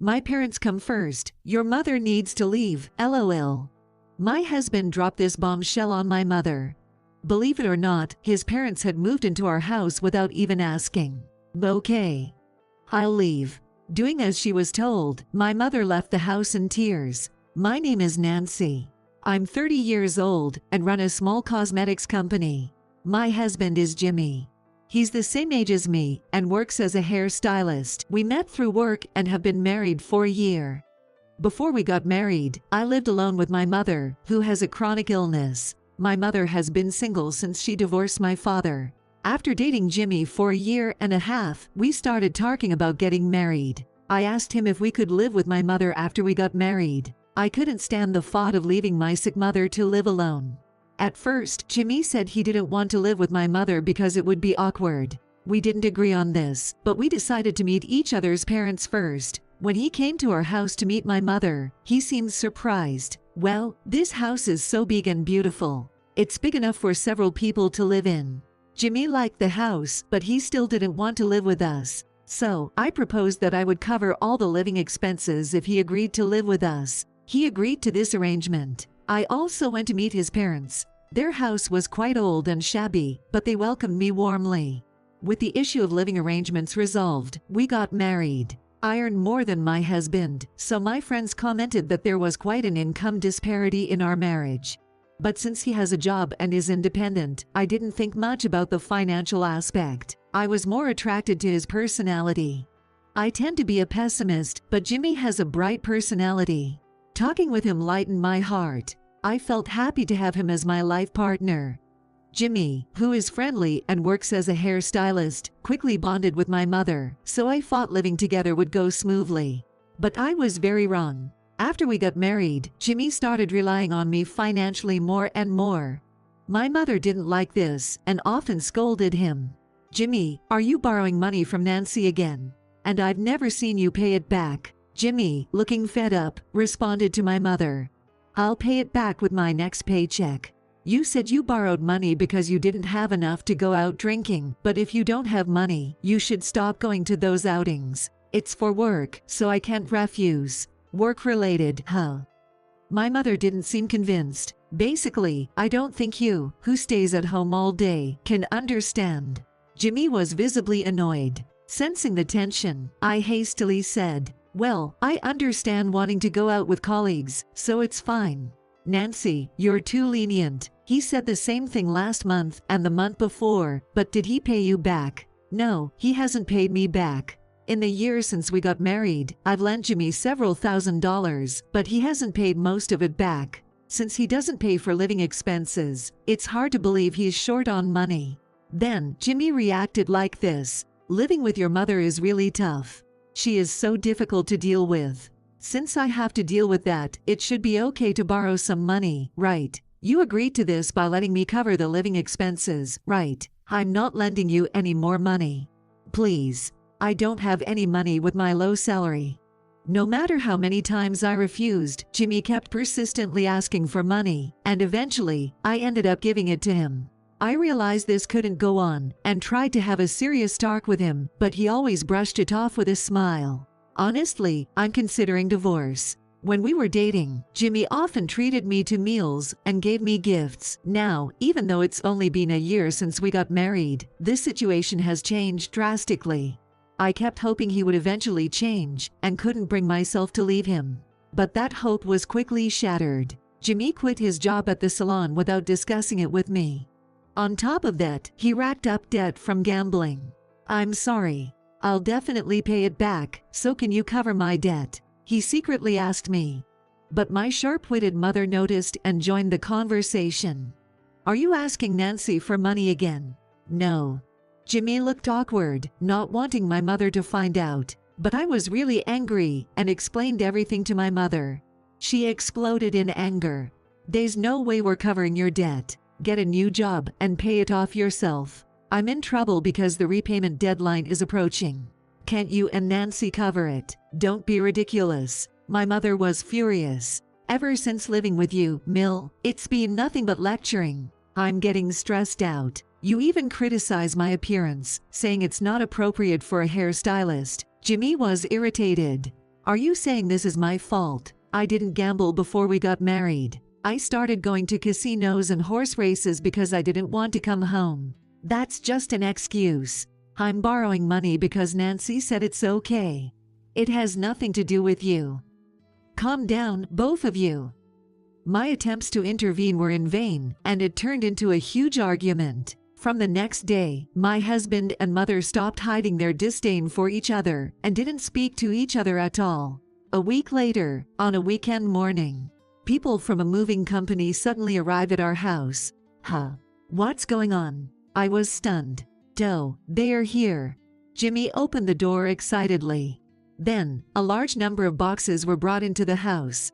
My parents come first. Your mother needs to leave, lol. My husband dropped this bombshell on my mother. Believe it or not, his parents had moved into our house without even asking. Okay. I'll leave. Doing as she was told, my mother left the house in tears. My name is Nancy. I'm 30 years old and run a small cosmetics company. My husband is Jimmy. He's the same age as me and works as a hairstylist. We met through work and have been married for a year. Before we got married, I lived alone with my mother, who has a chronic illness. My mother has been single since she divorced my father. After dating Jimmy for a year and a half, we started talking about getting married. I asked him if we could live with my mother after we got married. I couldn't stand the thought of leaving my sick mother to live alone. At first, Jimmy said he didn't want to live with my mother because it would be awkward. We didn't agree on this, but we decided to meet each other's parents first. When he came to our house to meet my mother, he seemed surprised. Well, this house is so big and beautiful. It's big enough for several people to live in. Jimmy liked the house, but he still didn't want to live with us. So, I proposed that I would cover all the living expenses if he agreed to live with us. He agreed to this arrangement. I also went to meet his parents. Their house was quite old and shabby, but they welcomed me warmly. With the issue of living arrangements resolved, we got married. I earned more than my husband, so my friends commented that there was quite an income disparity in our marriage. But since he has a job and is independent, I didn't think much about the financial aspect. I was more attracted to his personality. I tend to be a pessimist, but Jimmy has a bright personality. Talking with him lightened my heart. I felt happy to have him as my life partner. Jimmy, who is friendly and works as a hairstylist, quickly bonded with my mother, so I thought living together would go smoothly. But I was very wrong. After we got married, Jimmy started relying on me financially more and more. My mother didn't like this and often scolded him. Jimmy, are you borrowing money from Nancy again? And I've never seen you pay it back. Jimmy, looking fed up, responded to my mother. I'll pay it back with my next paycheck. You said you borrowed money because you didn't have enough to go out drinking, but if you don't have money, you should stop going to those outings. It's for work, so I can't refuse. Work-related, huh? My mother didn't seem convinced. Basically, I don't think you, who stays at home all day, can understand. Jimmy was visibly annoyed. Sensing the tension, I hastily said, well, I understand wanting to go out with colleagues, so it's fine. Nancy, you're too lenient. He said the same thing last month and the month before, but did he pay you back? No, he hasn't paid me back. In the years since we got married, I've lent Jimmy several $1,000s, but he hasn't paid most of it back. Since he doesn't pay for living expenses, it's hard to believe he's short on money. Then, Jimmy reacted like this. Living with your mother is really tough. She is so difficult to deal with. Since I have to deal with that, it should be okay to borrow some money, right? You agreed to this by letting me cover the living expenses, right? I'm not lending you any more money. Please. I don't have any money with my low salary. No matter how many times I refused, Jimmy kept persistently asking for money, and eventually, I ended up giving it to him. I realized this couldn't go on and tried to have a serious talk with him, but he always brushed it off with a smile. Honestly, I'm considering divorce. When we were dating, Jimmy often treated me to meals and gave me gifts. Now, even though it's only been a year since we got married, this situation has changed drastically. I kept hoping he would eventually change and couldn't bring myself to leave him. But that hope was quickly shattered. Jimmy quit his job at the salon without discussing it with me. On top of that, he racked up debt from gambling. I'm sorry. I'll definitely pay it back, so can you cover my debt? He secretly asked me. But my sharp-witted mother noticed and joined the conversation. Are you asking Nancy for money again? No. Jimmy looked awkward, not wanting my mother to find out. But I was really angry and explained everything to my mother. She exploded in anger. There's no way we're covering your debt. Get a new job and pay it off yourself. I'm in trouble because the repayment deadline is approaching. Can't you and Nancy cover it? Don't be ridiculous. My mother was furious. Ever since living with you, Mill, it's been nothing but lecturing. I'm getting stressed out. You even criticize my appearance, saying it's not appropriate for a hairstylist. Jimmy was irritated. Are you saying this is my fault? I didn't gamble before we got married. I started going to casinos and horse races because I didn't want to come home. That's just an excuse. I'm borrowing money because Nancy said it's okay. It has nothing to do with you. Calm down, both of you. My attempts to intervene were in vain, and it turned into a huge argument. From the next day, my husband and mother stopped hiding their disdain for each other and didn't speak to each other at all. A week later, on a weekend morning, people from a moving company suddenly arrived at our house. Huh? What's going on? I was stunned. "Doe, they are here." Jimmy opened the door excitedly. Then, a large number of boxes were brought into the house.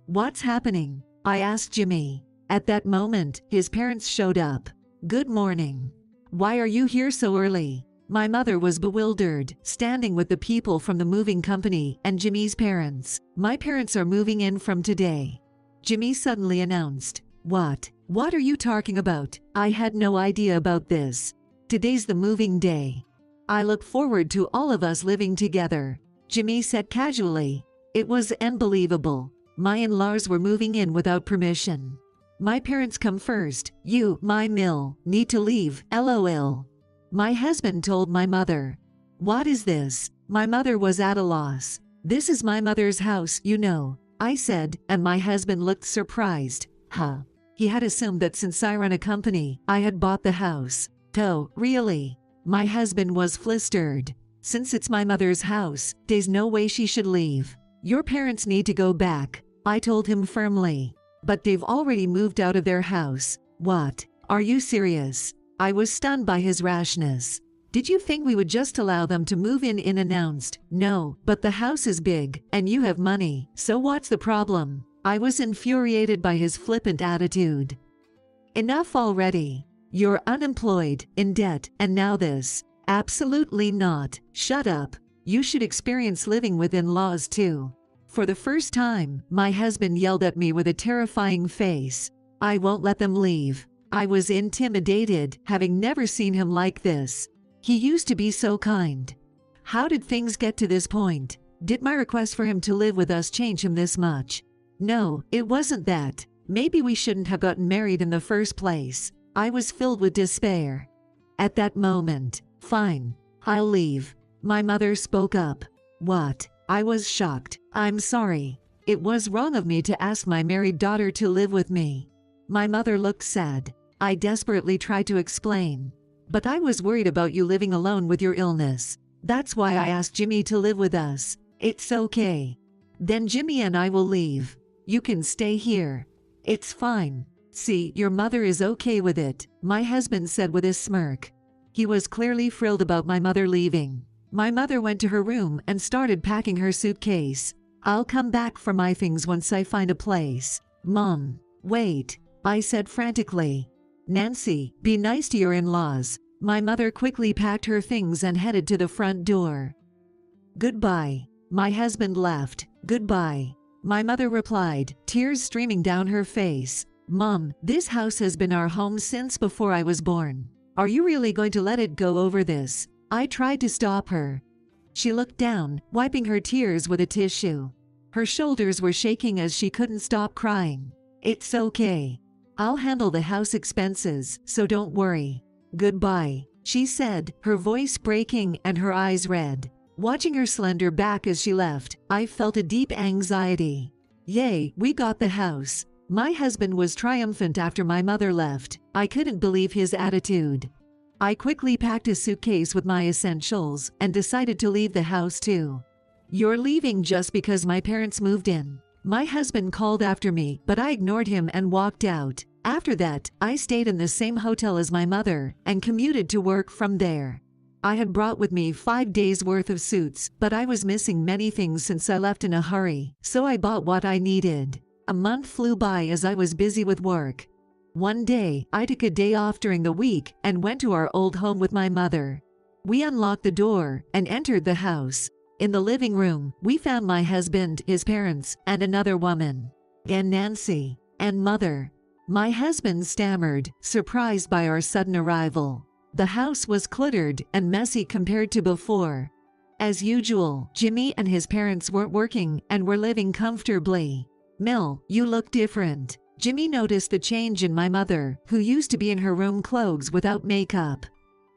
"What's happening?" I asked Jimmy. At that moment, his parents showed up. "Good morning. Why are you here so early?" My mother was bewildered, standing with the people from the moving company and Jimmy's parents. "My parents are moving in from today," Jimmy suddenly announced. What are you talking about? I had no idea about this. Today's the moving day. I look forward to all of us living together, Jimmy said casually. It was unbelievable. My in-laws were moving in without permission. My parents come first. You, my mill, need to leave, LOL. My husband told my mother. What is this? My mother was at a loss. This is my mother's house, you know, I said, and my husband looked surprised. Huh? He had assumed that since I run a company, I had bought the house. Oh, really? My husband was flustered. Since it's my mother's house, there's no way she should leave. Your parents need to go back, I told him firmly. But they've already moved out of their house. What? Are you serious? I was stunned by his rashness. Did you think we would just allow them to move in unannounced? No, but the house is big, and you have money, so what's the problem? I was infuriated by his flippant attitude. Enough already. You're unemployed, in debt, and now this. Absolutely not. Shut up. You should experience living with in-laws too. For the first time, my husband yelled at me with a terrifying face. I won't let them leave. I was intimidated, having never seen him like this. He used to be so kind. How did things get to this point? Did my request for him to live with us change him this much? No, it wasn't that. Maybe we shouldn't have gotten married in the first place. I was filled with despair. At that moment, fine, I'll leave. My mother spoke up. What? I was shocked. I'm sorry. It was wrong of me to ask my married daughter to live with me. My mother looked sad. I desperately tried to explain. But I was worried about you living alone with your illness. That's why I asked Jimmy to live with us. It's okay. Then Jimmy and I will leave. You can stay here. It's fine. See, your mother is okay with it, my husband said with a smirk. He was clearly thrilled about my mother leaving. My mother went to her room and started packing her suitcase. I'll come back for my things once I find a place. Mom, wait, I said frantically. Nancy, be nice to your in-laws. My mother quickly packed her things and headed to the front door. Goodbye. My husband left. Goodbye. My mother replied, tears streaming down her face. Mom, this house has been our home since before I was born. Are you really going to let it go over this? I tried to stop her. She looked down, wiping her tears with a tissue. Her shoulders were shaking as she couldn't stop crying. It's okay. I'll handle the house expenses, so don't worry. Goodbye, she said, her voice breaking and her eyes red. Watching her slender back as she left, I felt a deep anxiety. Yay, we got the house. My husband was triumphant after my mother left. I couldn't believe his attitude. I quickly packed a suitcase with my essentials and decided to leave the house too. You're leaving just because my parents moved in. My husband called after me, but I ignored him and walked out. After that, I stayed in the same hotel as my mother and commuted to work from there. I had brought with me 5 days' worth of suits, but I was missing many things since I left in a hurry, so I bought what I needed. A month flew by as I was busy with work. One day, I took a day off during the week and went to our old home with my mother. We unlocked the door and entered the house. In the living room, we found my husband, his parents, and another woman. And Nancy, and mother. My husband stammered, surprised by our sudden arrival. The house was cluttered and messy compared to before. As usual, Jimmy and his parents weren't working and were living comfortably. Mel, you look different. Jimmy noticed the change in my mother, who used to be in her room clothes without makeup.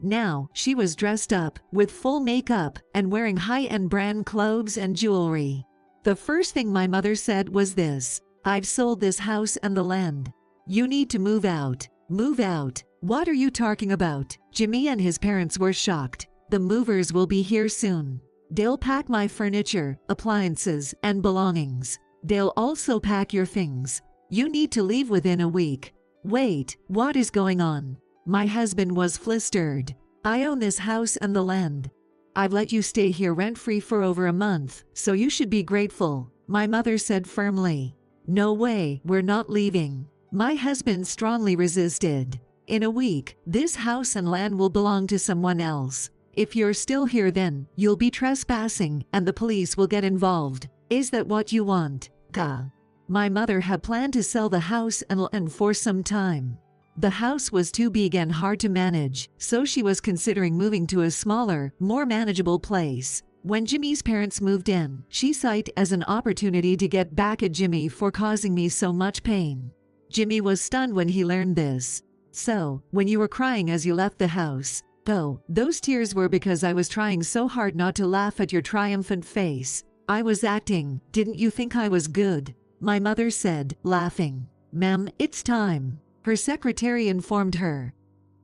Now, she was dressed up, with full makeup, and wearing high-end brand clothes and jewelry. The first thing my mother said was this: "I've sold this house and the land. You need to move out." Move out? What are you talking about? Jimmy and his parents were shocked. The movers will be here soon. They'll pack my furniture, appliances, and belongings. They'll also pack your things. You need to leave within a week. Wait, what is going on? My husband was flustered. I own this house and the land. I've let you stay here rent-free for over a month, so you should be grateful, my mother said firmly. No way, we're not leaving. My husband strongly resisted. In a week, this house and land will belong to someone else. If you're still here, then you'll be trespassing and the police will get involved. Is that what you want? Duh. My mother had planned to sell the house and land for some time. The house was too big and hard to manage, so she was considering moving to a smaller, more manageable place. When Jimmy's parents moved in, she saw it as an opportunity to get back at Jimmy for causing me so much pain. Jimmy was stunned when he learned this. So, when you were crying as you left the house, oh, those tears were because I was trying so hard not to laugh at your triumphant face. I was acting, didn't you think I was good? My mother said, laughing. Ma'am, it's time. Her secretary informed her.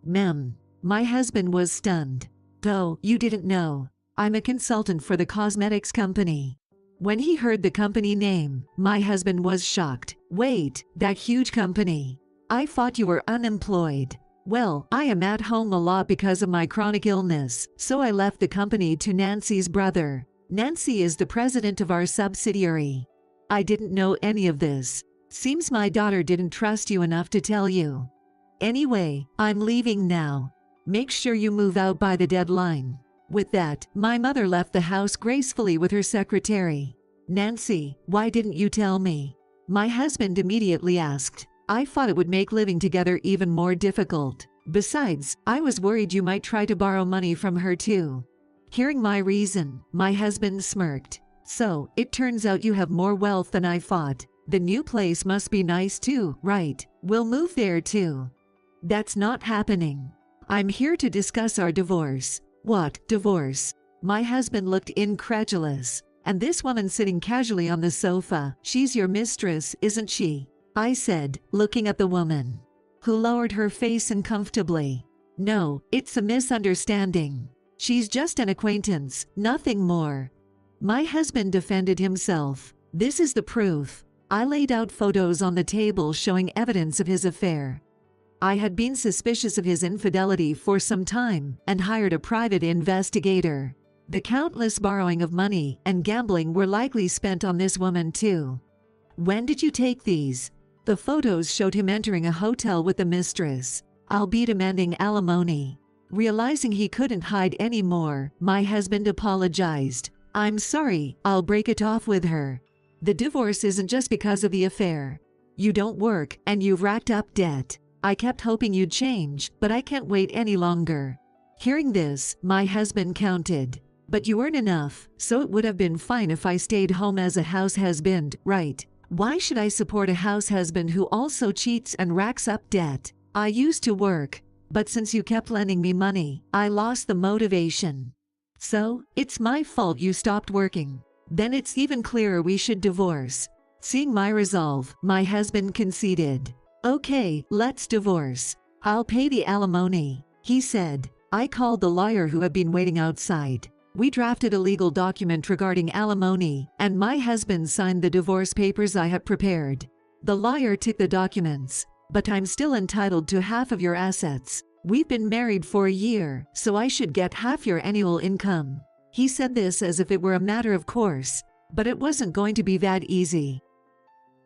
Ma'am. My husband was stunned. Oh, you didn't know. I'm a consultant for the cosmetics company. When he heard the company name, my husband was shocked. Wait, that huge company. I thought you were unemployed. Well, I am at home a lot because of my chronic illness, so I left the company to Nancy's brother. Nancy is the president of our subsidiary. I didn't know any of this. Seems my daughter didn't trust you enough to tell you. Anyway, I'm leaving now. Make sure you move out by the deadline. With that, my mother left the house gracefully with her secretary. Nancy, why didn't you tell me? My husband immediately asked. I thought it would make living together even more difficult. Besides, I was worried you might try to borrow money from her too. Hearing my reason, my husband smirked. So, it turns out you have more wealth than I thought. The new place must be nice too, right? We'll move there too. That's not happening. I'm here to discuss our divorce. What, divorce? My husband looked incredulous. And this woman sitting casually on the sofa, she's your mistress, isn't she? I said, looking at the woman, who lowered her face uncomfortably. No, it's a misunderstanding. She's just an acquaintance, nothing more. My husband defended himself. This is the proof. I laid out photos on the table showing evidence of his affair. I had been suspicious of his infidelity for some time and hired a private investigator. The countless borrowing of money and gambling were likely spent on this woman too. When did you take these? The photos showed him entering a hotel with the mistress. I'll be demanding alimony. Realizing he couldn't hide anymore, my husband apologized. I'm sorry, I'll break it off with her. The divorce isn't just because of the affair. You don't work and you've racked up debt. I kept hoping you'd change, but I can't wait any longer. Hearing this, my husband counted. But you earn enough, so it would have been fine if I stayed home as a house husband, right? Why should I support a house husband who also cheats and racks up debt? I used to work, but since you kept lending me money, I lost the motivation. So, it's my fault you stopped working. Then it's even clearer we should divorce. Seeing my resolve, my husband conceded. Okay, let's divorce. I'll pay the alimony, he said. I called the lawyer who had been waiting outside. We drafted a legal document regarding alimony, and my husband signed the divorce papers I had prepared. The lawyer took the documents. But I'm still entitled to half of your assets. We've been married for a year, so I should get half your annual income. He said this as if it were a matter of course, but it wasn't going to be that easy.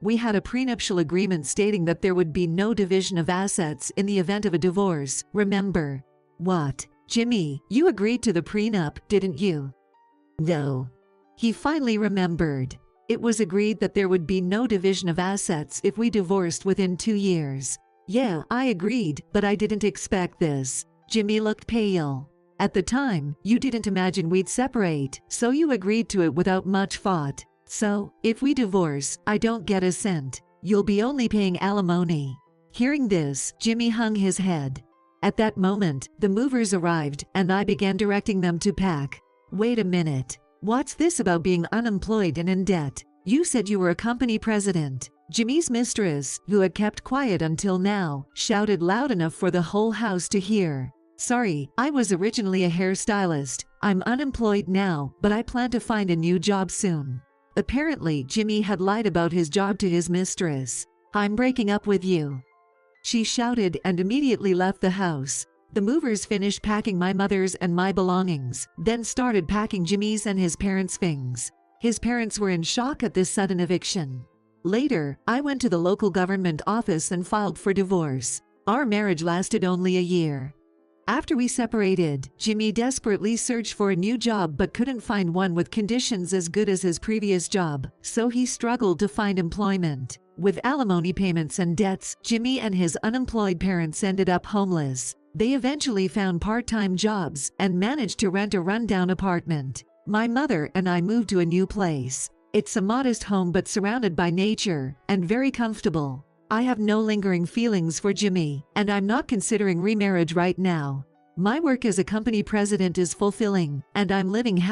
We had a prenuptial agreement stating that there would be no division of assets in the event of a divorce, remember? What? Jimmy, you agreed to the prenup, didn't you? No. He finally remembered. It was agreed that there would be no division of assets if we divorced within 2 years. Yeah, I agreed, but I didn't expect this. Jimmy looked pale. At the time, you didn't imagine we'd separate, so you agreed to it without much thought. So, if we divorce, I don't get a cent. You'll be only paying alimony." Hearing this, Jimmy hung his head. At that moment, the movers arrived, and I began directing them to pack. "Wait a minute. What's this about being unemployed and in debt? You said you were a company president." Jimmy's mistress, who had kept quiet until now, shouted loud enough for the whole house to hear. "Sorry, I was originally a hairstylist. I'm unemployed now, but I plan to find a new job soon." Apparently, Jimmy had lied about his job to his mistress. "I'm breaking up with you," she shouted, and immediately left the house. The movers finished packing my mother's and my belongings, then started packing Jimmy's and his parents' things. His parents were in shock at this sudden eviction. Later, I went to the local government office and filed for divorce. Our marriage lasted only a year. After we separated, Jimmy desperately searched for a new job but couldn't find one with conditions as good as his previous job, so he struggled to find employment. With alimony payments and debts, Jimmy and his unemployed parents ended up homeless. They eventually found part-time jobs and managed to rent a rundown apartment. My mother and I moved to a new place. It's a modest home but surrounded by nature, and very comfortable. I have no lingering feelings for Jimmy, and I'm not considering remarriage right now. My work as a company president is fulfilling, and I'm living happily.